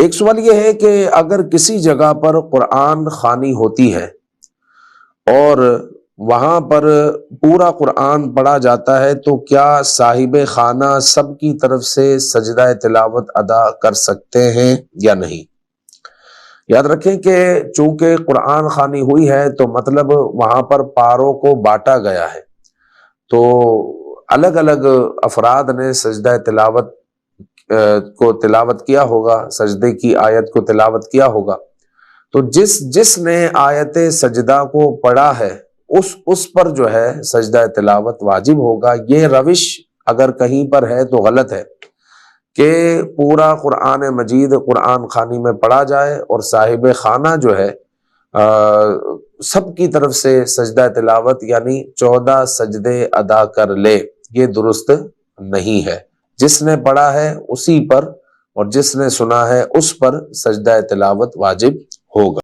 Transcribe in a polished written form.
ایک سوال یہ ہے کہ اگر کسی جگہ پر قرآن خوانی ہوتی ہے اور وہاں پر پورا قرآن پڑھا جاتا ہے تو کیا صاحب خانہ سب کی طرف سے سجدہ تلاوت ادا کر سکتے ہیں یا نہیں؟ یاد رکھیں کہ چونکہ قرآن خوانی ہوئی ہے تو مطلب وہاں پر پاروں کو بانٹا گیا ہے، تو الگ الگ افراد نے سجدہ تلاوت کو تلاوت کیا ہوگا، سجدے کی آیت کو تلاوت کیا ہوگا، تو جس نے آیت سجدہ کو پڑھا ہے اس پر جو ہے سجدہ تلاوت واجب ہوگا۔ یہ روش اگر کہیں پر ہے تو غلط ہے کہ پورا قرآن مجید قرآن خوانی میں پڑھا جائے اور صاحب خانہ جو ہے سب کی طرف سے سجدہ تلاوت یعنی 14 سجدے ادا کر لے، یہ درست نہیں ہے۔ جس نے پڑھا ہے اسی پر اور جس نے سنا ہے اس پر سجدہ تلاوت واجب ہوگا۔